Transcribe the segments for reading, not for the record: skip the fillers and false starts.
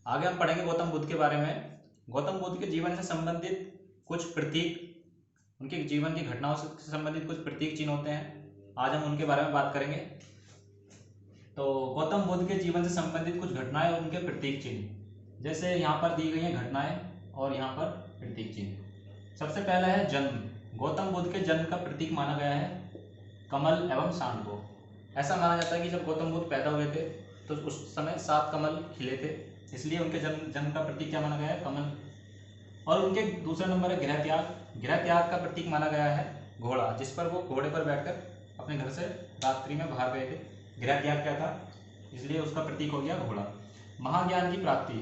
आगे हम पढ़ेंगे गौतम बुद्ध के बारे में। गौतम बुद्ध के जीवन से संबंधित कुछ प्रतीक, उनके जीवन की घटनाओं से संबंधित कुछ प्रतीक चिन्ह होते हैं, आज हम उनके बारे में बात करेंगे। तो गौतम बुद्ध के जीवन से संबंधित कुछ घटनाएं और उनके प्रतीक चिन्ह, जैसे यहाँ पर दी गई हैं घटनाएं और यहाँ पर प्रतीक चिन्ह। सबसे पहला है जन्म। गौतम बुद्ध के जन्म का प्रतीक माना गया है कमल एवं सांड को। ऐसा माना जाता है कि जब गौतम बुद्ध पैदा हुए थे तो उस समय 7 कमल खिले थे, इसलिए उनके जन्म का प्रतीक क्या माना गया है, कमल। और उनके दूसरा नंबर है गृह त्याग। गृह त्याग का प्रतीक माना गया है घोड़ा, जिस पर वो घोड़े पर बैठकर अपने घर से रात्रि में बाहर गए थे। गृह त्याग क्या था, इसलिए उसका प्रतीक हो गया घोड़ा। महाज्ञान की प्राप्ति,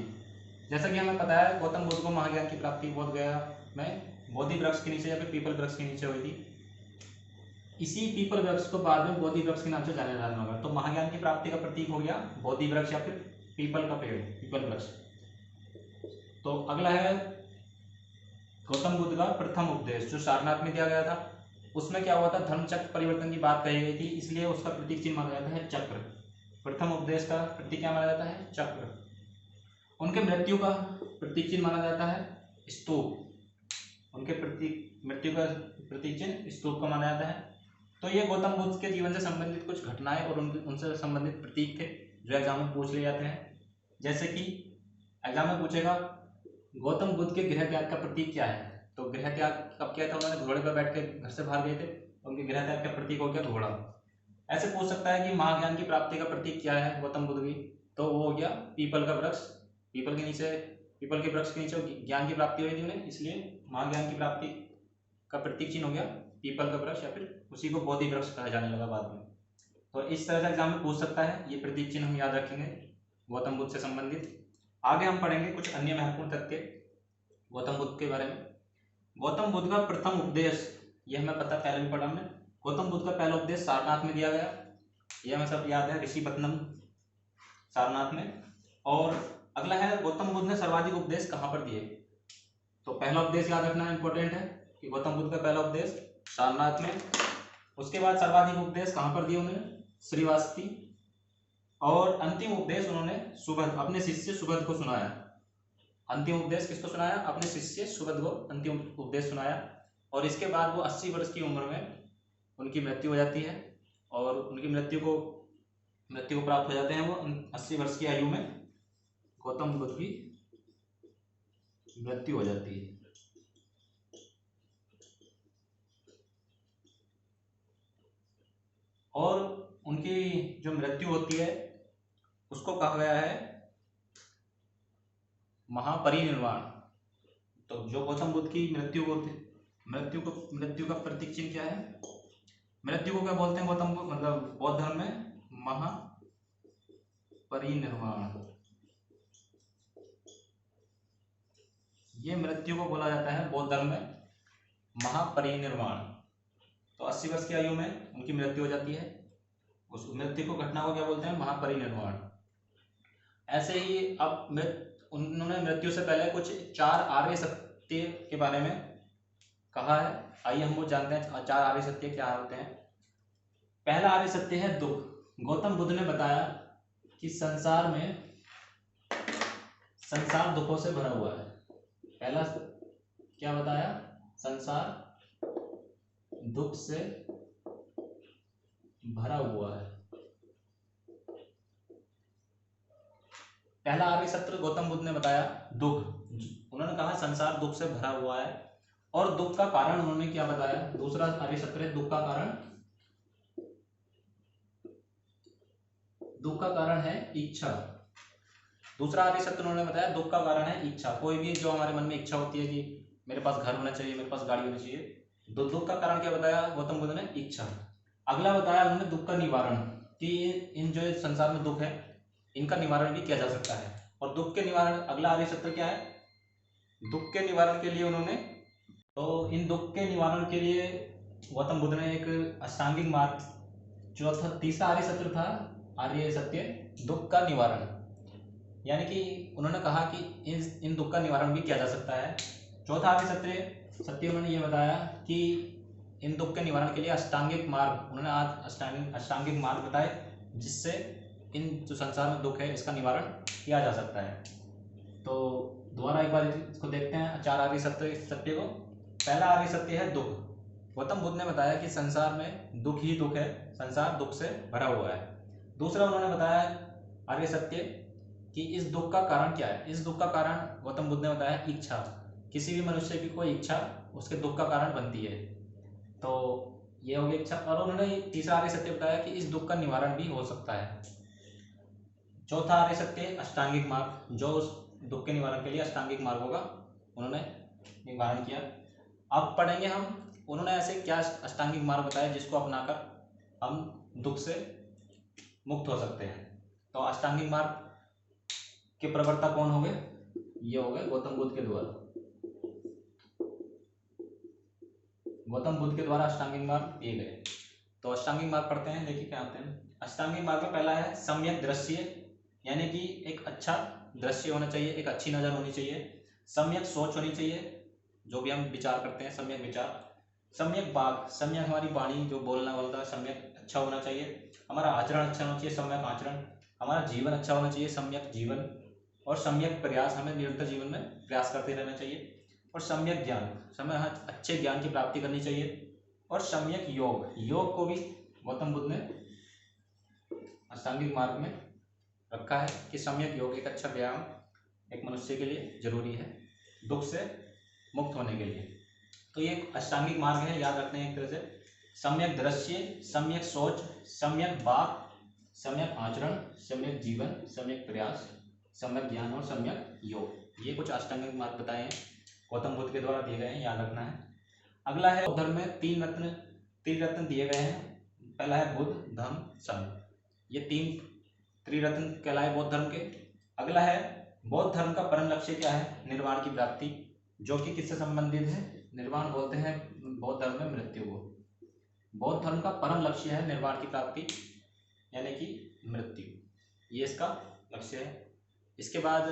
जैसा कि हमें पता है गौतम बुद्ध को महाज्ञान की प्राप्ति बोध गया में बोधि वृक्ष के नीचे या फिर पीपल वृक्ष के नीचे हुई थी। इसी पीपल वृक्ष को बाद में बोधि वृक्ष के नाम से जाना जाने लगा। तो महाज्ञान की प्राप्ति का प्रतीक हो गया बोधि वृक्ष या फिर पीपल का पेड़, पीपल वृक्ष। तो अगला है गौतम बुद्ध का प्रथम उपदेश, जो सारनाथ में दिया गया था। उसमें क्या हुआ था, धर्म चक्र परिवर्तन की बात कही गई थी, इसलिए उसका प्रतीक चिन्ह माना जाता है चक्र। प्रथम उपदेश का प्रतीक क्या माना जाता है, चक्र। उनके मृत्यु का प्रतीक चिन्ह माना जाता है स्तूप। उनके प्रतीक मृत्यु का प्रतीक चिन्ह स्तूप का माना जाता है। तो ये गौतम बुद्ध के जीवन से संबंधित कुछ घटनाएं और उनसे संबंधित प्रतीक थे जो एग्जाम में पूछ लिए जाते हैं। जैसे कि एग्जाम में पूछेगा गौतम बुद्ध के गृह त्याग का प्रतीक क्या है, तो गृह त्याग कब किया था, उन्होंने घोड़े पर बैठ के घर से बाहर गए थे, उनके गृह त्याग का प्रतीक हो गया घोड़ा। ऐसे पूछ सकता है कि महाज्ञान की प्राप्ति का प्रतीक क्या है गौतम बुद्ध की, तो वो हो गया पीपल का वृक्ष। पीपल के वृक्ष के नीचे ज्ञान की प्राप्ति हुई थी उन्हें, इसलिए महाज्ञान की प्राप्ति का प्रतीक चिन्ह हो गया पीपल का वृक्ष, या फिर उसी को बोधि वृक्ष कहा जाने लगा बाद में। तो इस तरह से एग्जाम में पूछ सकता है, ये प्रतीक चिन्ह हम याद रखेंगे गौतम बुद्ध से संबंधित। आगे हम पढ़ेंगे कुछ अन्य महत्वपूर्ण तथ्य गौतम बुद्ध के बारे में। गौतम बुद्ध का प्रथम उपदेश, ये हमें पता, पहले भी पढ़ा हमने। गौतम बुद्ध का पहला उपदेश सारनाथ में दिया गया, ये हमें सब याद है, ऋषिपत्तनम सारनाथ में। और अगला है गौतम बुद्ध ने सर्वाधिक उपदेश कहाँ पर दिए, तो पहला उपदेश याद रखना इंपॉर्टेंट है कि गौतम बुद्ध का पहला उपदेश सारनाथ में। उसके बाद सर्वाधिक उपदेश कहाँ पर दिए उन्होंने, श्रीवास्तव। और अंतिम उपदेश उन्होंने सुबध, अपने शिष्य सुबध को सुनाया। अंतिम उपदेश किसको सुनाया, अपने शिष्य सुबध को अंतिम उपदेश सुनाया। और इसके बाद वो 80 वर्ष की उम्र में उनकी मृत्यु हो जाती है, और उनकी मृत्यु को प्राप्त हो जाते हैं वो 80 वर्ष की आयु में गौतम बुद्ध की मृत्यु हो जाती है। और उनकी जो मृत्यु होती है उसको कहा गया है महापरिनिर्वाण। तो जो गौतम बुद्ध की मृत्यु का प्रतीक चिन्ह क्या है, मृत्यु को क्या बोलते हैं गौतम बुद्ध, मतलब बौद्ध धर्म में महापरिनिर्वाण, ये मृत्यु को बोला जाता है बौद्ध धर्म में महापरिनिर्वाण। तो 80 वर्ष की आयु में उनकी मृत्यु हो जाती है, उस मृत्यु को, घटना को क्या बोलते हैं, महापरिनिर्वाण। ऐसे ही अब उन्होंने मृत्यु से पहले कुछ 4 आर्य सत्य के बारे में कहा है। आइए हम वो जानते हैं 4 आर्य सत्य क्या होते हैं। पहला आर्य सत्य है दुख। गौतम बुद्ध ने बताया कि संसार दुखों से भरा हुआ है। पहला क्या बताया, संसार दुख से भरा हुआ है। पहला आर्य सत्य गौतम बुद्ध ने बताया दुख, उन्होंने कहा संसार दुख से भरा हुआ है। और दुख का कारण उन्होंने क्या बताया, दूसरा आर्य सत्य है दुख का कारण। दुख का कारण है इच्छा। दूसरा आर्य सत्य उन्होंने बताया दुख का कारण है इच्छा। कोई भी जो हमारे मन में इच्छा होती है कि मेरे पास घर होना चाहिए, मेरे पास गाड़ी होनी चाहिए, तो दुख का कारण क्या बताया गौतम बुद्ध ने, इच्छा। अगला बताया उन्होंने दुख का निवारण, कि इन जो संसार में दुख है इनका निवारण भी किया जा सकता है। और दुख के निवारण, अगला आर्य सत्य क्या है, दुख के निवारण के लिए उन्होंने, तो इन दुख के निवारण के लिए गौतम बुद्ध ने एक अष्टांगिक मार्ग, तीसरा आर्य सत्य था आर्य सत्य दुख का निवारण, यानी कि उन्होंने कहा कि इन दुख का निवारण भी किया जा सकता है। चौथा आर्य सत्य उन्होंने ये बताया कि इन दुख के निवारण के लिए अष्टांगिक मार्ग, उन्होंने आज अष्टांगिक मार्ग बताए जिससे इन जो संसार में दुख है इसका निवारण किया जा सकता है। तो दोबारा एक बार इसको देखते हैं 4 आर्य सत्य को। पहला आर्य सत्य है दुख। गौतम बुद्ध ने बताया कि संसार में दुख ही दुख है, संसार दुख से भरा हुआ है। दूसरा उन्होंने बताया आर्य सत्य कि इस दुख का कारण क्या है। इस दुख का कारण गौतम बुद्ध ने बताया इच्छा। किसी भी मनुष्य की कोई इच्छा उसके दुख का कारण बनती है। तो ये हो गई इच्छा। और उन्होंने तीसरा आर्य सत्य बताया कि इस दुख का निवारण भी हो सकता है। चौथा आर्य सत्य अष्टांगिक मार्ग, जो उस दुख के निवारण के लिए अष्टांगिक मार्गों का उन्होंने निवारण किया। अब पढ़ेंगे हम उन्होंने ऐसे क्या अष्टांगिक मार्ग बताया जिसको अपनाकर हम दुख से मुक्त हो सकते हैं। तो अष्टांगिक मार्ग के प्रवर्ता कौन हो गए? ये हो गए गौतम बुद्ध के द्वारा। गौतम बुद्ध के द्वारा अष्टांगिक मार्ग दिए गए। तो अष्टांगिक मार्ग पढ़ते हैं, देखिए क्या आते हैं। अष्टांगिक मार्ग में पहला है सम्यक दृश्य, यानी कि एक अच्छा दृश्य होना चाहिए, एक अच्छी नजर होनी चाहिए। सम्यक सोच होनी चाहिए, जो भी हम विचार करते हैं सम्यक विचार। सम्यक वाक, सम्यक हमारी वाणी जो बोलना बोलता है सम्यक अच्छा होना चाहिए। हमारा आचरण अच्छा होना चाहिए, सम्यक आचरण। हमारा जीवन अच्छा होना चाहिए, सम्यक जीवन। और सम्यक प्रयास, हमें निरंतर जीवन में प्रयास करते रहना चाहिए। और सम्यक ज्ञान, हमें अच्छे ज्ञान की प्राप्ति करनी चाहिए। और सम्यक योग, योग को भी गौतम बुद्ध ने अष्टांगिक मार्ग में रखा है कि सम्यक योग एक अच्छा व्यायाम एक मनुष्य के लिए जरूरी है दुख से मुक्त होने के लिए। तो ये अष्टांगिक मार्ग है, याद रखने एक तरह से। सम्यक दृश्य, सम्यक सोच, सम्यक वाक, सम्यक आचरण, सम्यक जीवन, सम्यक प्रयास, सम्यक ज्ञान और सम्यक योग। ये कुछ अष्टांगिक मार्ग बताए हैं, गौतम बुद्ध के द्वारा दिए गए हैं, याद रखना है। अगला है धर्म में तीन रत्न दिए गए हैं। पहला है बुद्ध, धम्म, संघ। ये तीन त्रिरत्न कहलाए बौद्ध धर्म के। अगला है बौद्ध धर्म का परम लक्ष्य क्या है? निर्वाण की प्राप्ति, जो कि किससे संबंधित है? निर्वाण बोलते हैं बौद्ध धर्म में मृत्यु को। बौद्ध धर्म का परम लक्ष्य है निर्वाण की प्राप्ति, यानी कि मृत्यु। ये इसका लक्ष्य है। इसके बाद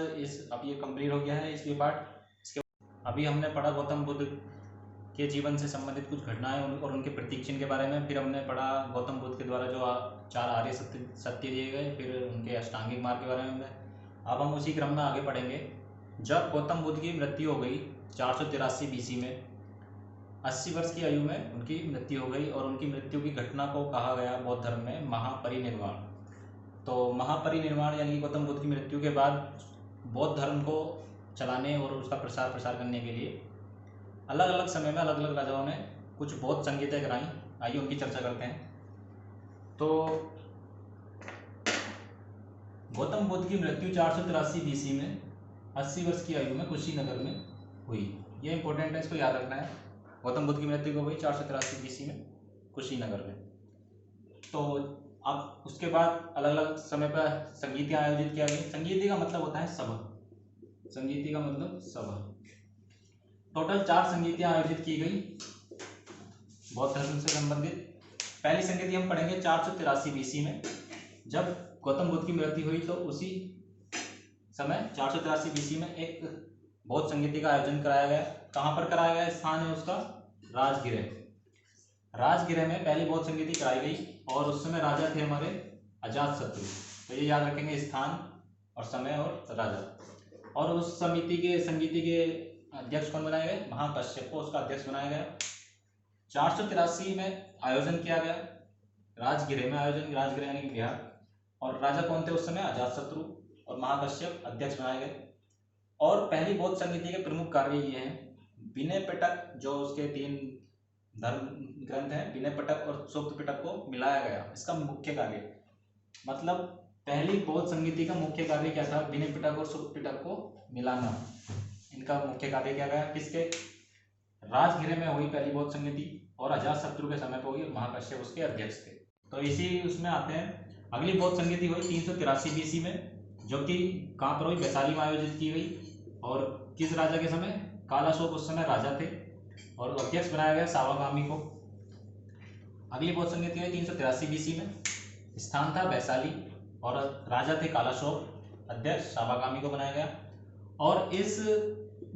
अब ये कंप्लीट हो गया है इसलिए पार्ट। अभी हमने पढ़ा गौतम बुद्ध के जीवन से संबंधित कुछ घटनाएं और उनके प्रतीक चिन्ह के बारे में। फिर हमने पढ़ा गौतम बुद्ध के द्वारा जो 4 आर्य सत्य दिए गए, फिर उनके अष्टांगिक मार्ग के बारे में। अब हम उसी क्रम में आगे पढ़ेंगे। जब गौतम बुद्ध की मृत्यु हो गई 483 BC में, 80 वर्ष की आयु में उनकी मृत्यु हो गई। और उनकी मृत्यु की घटना को कहा गया बौद्ध धर्म में महापरिनिर्वाण। तो महापरिनिर्वाण यानी कि गौतम बुद्ध की मृत्यु के बाद बौद्ध धर्म को चलाने और उसका प्रसार करने के लिए अलग अलग समय में अलग अलग राजाओं ने कुछ बौद्ध संगीतें कराई। आइए उनकी चर्चा करते हैं। तो गौतम बुद्ध की मृत्यु 483 BC में 80 वर्ष की आयु में कुशीनगर में हुई। ये इंपॉर्टेंट है, इसको याद रखना है। गौतम बुद्ध की मृत्यु को हुई 483 BC में कुशीनगर में। तो अब उसके बाद अलग अलग समय पर संगीतियाँ आयोजित किया गई। संगीति का मतलब होता है सभा, संगीति का मतलब सभा। टोटल 4 संगीतियाँ आयोजित की गई बौद्ध धर्म से संबंधित। पहली संगीति हम पढ़ेंगे 483 BC में, जब गौतम बुद्ध की मृत्यु हुई। तो उसी समय 483 BC में एक बौद्ध संगीति का आयोजन कराया गया। कहाँ पर कराया गया? स्थान है उसका राजगृह। राजगृह में पहली बौद्ध संगीति कराई गई और उस समय राजा थे हमारे अजातशत्रु। तो ये याद रखेंगे, स्थान और समय और राजा। और उस संगीति के अध्यक्ष कौन बनाए गए? महाकश्यप को उसका अध्यक्ष बनाया गया। 483 में आयोजन किया गया, राजगृह में आयोजन, राजगृह यानी कि बिहार। और राजा कौन थे उस समय? अजातशत्रु। और महाकश्यप अध्यक्ष बनाए गए। और पहली बौद्ध संगीति के प्रमुख कार्य ये हैं। विनय पिटक, जो उसके 3 धर्म ग्रंथ हैं, विनय पिटक और सूक्त पिटक को मिलाया गया। इसका मुख्य कार्य मतलब पहली बौद्ध संगीति का मुख्य कार्य क्या था? विनय पिटक और सूक्त पिटक को मिलाना। इनका मुख्य कार्य क्या गया? किसके? राजगृह में हुई पहली बौद्ध संगीति और अजातशत्रु के समय पर हुई। महाकश्यप उसके अध्यक्ष थे। तो इसी उसमें आते हैं। अगली बौद्ध संगीति हुई 383 BC में, जो कि कहाँ पर हुई? वैशाली में आयोजित की गई। और किस राजा के समय? कालाशोक उस समय राजा थे और अध्यक्ष बनाया गया सावागामी को। अगली बौद्ध संगीति हुई 383 BC में, स्थान था वैशाली और राजा थे कालाशोक, अध्यक्ष सावागामी को बनाया गया। और इस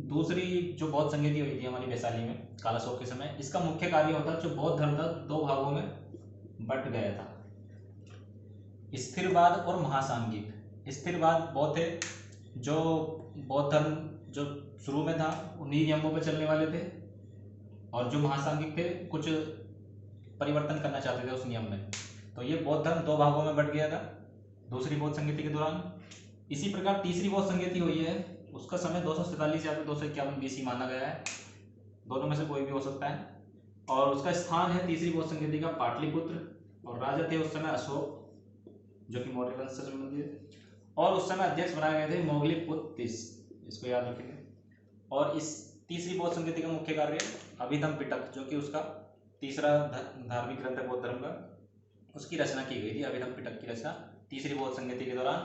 दूसरी जो बौद्ध संगीति हुई थी हमारी वैशाली में कालाशोक के समय, इसका मुख्य कार्य होता जो बौद्ध धर्म था 2 भागों में बट गया था, स्थिरवाद और महासांगिक। स्थिरवाद बौद्ध थे जो बौद्ध धर्म जो शुरू में था उन्हीं नियमों पर चलने वाले थे, और जो महासांगिक थे कुछ परिवर्तन करना चाहते थे उस नियम में। तो ये बौद्ध धर्म दो भागों में बट गया था दूसरी बौद्ध संगति के दौरान। इसी प्रकार तीसरी बौद्ध संगति हुई है, उसका समय 247 या फिर 251 BC माना गया है, दोनों में से कोई भी हो सकता है। और उसका स्थान है तीसरी बौद्ध संगति का पाटलिपुत्र, और राजा थे उस समय अशोक जो कि मौर्य वंश से संबंधित, और उस समय अध्यक्ष बनाए गए थे मोगलीपुत्र, इसको याद रखेंगे। और इस तीसरी बौद्ध संगति का मुख्य कार्य अभिधम पिटक, जो कि उसका तीसरा धार्मिक ग्रंथ है बौद्ध धर्म का, उसकी रचना की गई थी। अभिधम पिटक की रचना तीसरी बौद्ध संगति के दौरान।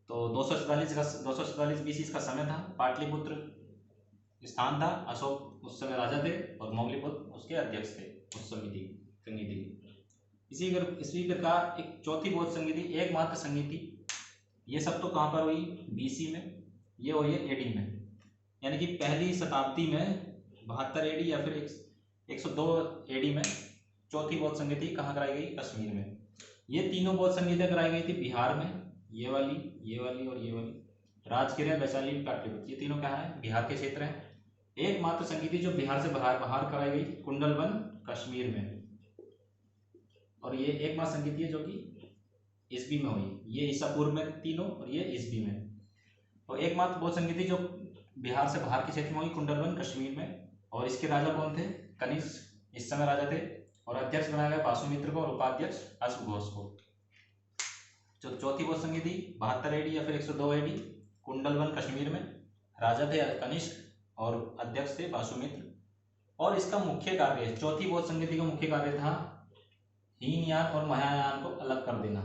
तो 247 BC इसका समय था। पाटलिपुत्र स्थान था, अशोक उस समय राजा थे और मोगलीपुत्र उसके अध्यक्ष थे उस संगति के। इसी प्रकार एक चौथी बौद्ध संगति, एकमात्र संगति, ये सब तो कहाँ पर हुई? BC में, ये हुई है AD में, यानी कि पहली शताब्दी में 72 AD या फिर 102 AD में चौथी बौद्ध संगति कहाँ कराई गई? कश्मीर में। ये तीनों बौद्ध संगतियाँ कराई गई थी बिहार में, ये वाली और ये वाली, राजगिरा, वैशाली, पाटलिपुत्र, ये तीनों कहाँ है? बिहार के क्षेत्र हैं। एकमात्र संगति जो बिहार से बाहर कराई गई कुंडलवन, कश्मीर में, और ये एकमात्र संगति है जो कि ईसवी में हुई। ये ईसा पूर्व में तीनों और ये ईसवी में। तो एकमात्र बौद्ध संगति जो बिहार से बाहर के क्षेत्र में हुई कुंडलवन, कश्मीर में, और इसके राजा कौन थे? कनिष्क इस समय राजा थे, और अध्यक्ष बनाया गया पाशुमित्र को और उपाध्यक्ष अश्वघोष को। जो चौथी बौद्ध संगति 72 AD या फिर 102 AD, कुंडलवन, कश्मीर में, राजा थे कनिष्क और अध्यक्ष थे पाशुमित्र। और इसका मुख्य कार्य, चौथी बौद्ध संगति का मुख्य कार्य था हीनयान और महायान को अलग कर देना।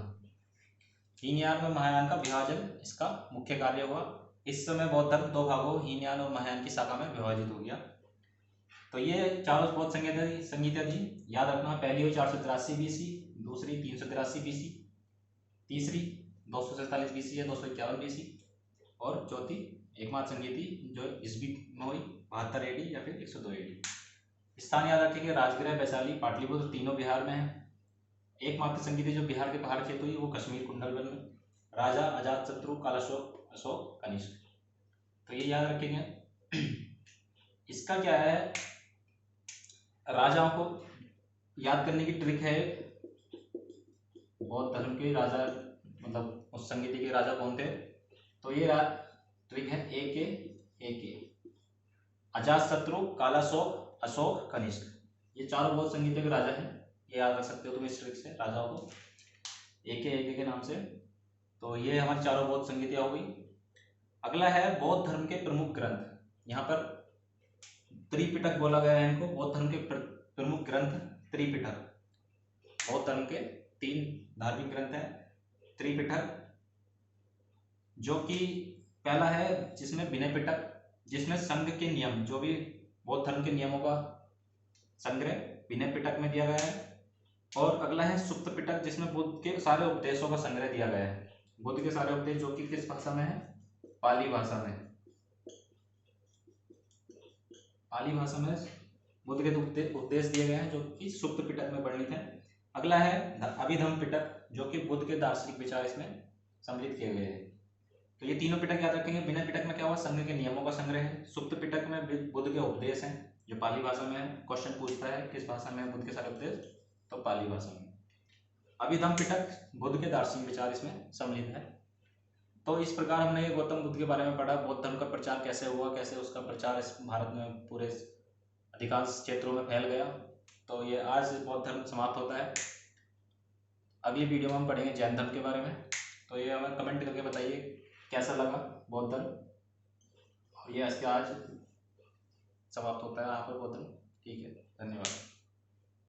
हीनयान और महायान का विभाजन इसका मुख्य कार्य हुआ। इस समय बौद्ध धर्म दो भागों, हीनयान और महायान की शाखा में विभाजित हो गया। तो ये चारों बौद्ध संगीता थी, याद रखना। पहली हुई 483 BC, दूसरी 383 BC, तीसरी 247 BC या 251 BC, और चौथी एकमात्र संगति जो ईसवी में हुई 72 AD या फिर 102 AD। स्थान याद रखेंगे, राजगिरा, वैशाली, पाटलिपुत्र तीनों बिहार में है। एकमात्र संगति जो बिहार के पहाड़ क्षेत्र हुई वो कश्मीर, कुंडलवन में, राजा अजातशत्रु, कालाशोक, अशोक, कनिष्क। तो ये याद रखेंगे। इसका क्या है, राजाओं को याद करने की ट्रिक है। बौद्ध धर्म के राजा, मतलब उस संगति के राजा कौन थे? तो ये ट्रिक है AK अजातशत्रु, कालाशोक, अशोक, कनिष्क। ये चारों बौद्ध संगति के राजा हैं, ये याद रख सकते हो तुम इस ट्रिक से राजाओं को AK के नाम से। तो ये हमारी चारों बौद्ध संगतियां हो गई। अगला है बौद्ध धर्म के प्रमुख ग्रंथ। यहाँ पर त्रिपिटक बोला गया है इनको। बौद्ध धर्म के प्रमुख ग्रंथ त्रिपिटक। बौद्ध धर्म के 3 धार्मिक ग्रंथ हैं त्रिपिटक, जो कि पहला है जिसमें विनय पिटक, जिसमें संघ के नियम, जो भी बौद्ध धर्म के नियमों का संग्रह विनय पिटक में दिया गया है। और अगला है सुप्त पिटक, जिसमें बुद्ध के सारे उपदेशों का संग्रह दिया गया है। बुद्ध के सारे उपदेश जो कि किस भाषा में है? पाली भाषा में। पाली भाषा में बुद्ध के उपदेश दिए गए हैं जो कि सुप्त पिटक में वर्णित है। अगला है अभिधम पिटक, जो कि बुद्ध के दार्शनिक विचार इसमें सम्मिलित किए गए हैं। तो ये तीनों पिटक याद रखेंगे। विनय पिटक में क्या हुआ? संघ के नियमों का संग्रह है। सुप्त पिटक में बुद्ध के उपदेश हैं जो पाली भाषा में है। क्वेश्चन पूछता है किस भाषा में है बुद्ध के सारे उपदेश, तो पाली भाषा में। अभिधम पिटक बुद्ध के दार्शनिक विचार इसमें सम्मिलित है। तो इस प्रकार हमने गौतम बुद्ध के बारे में पढ़ा, बौद्ध धर्म का प्रचार कैसे हुआ, कैसे उसका प्रचार इस भारत में पूरे अधिकांश क्षेत्रों में फैल गया। तो ये आज बौद्ध धर्म समाप्त होता है। अगली वीडियो में हम पढ़ेंगे जैन धर्म के बारे में। तो ये हमें कमेंट करके बताइए कैसा लगा बौद्ध धर्म। ये आज समाप्त होता है यहाँ पर बौद्ध धर्म। ठीक है, धन्यवाद।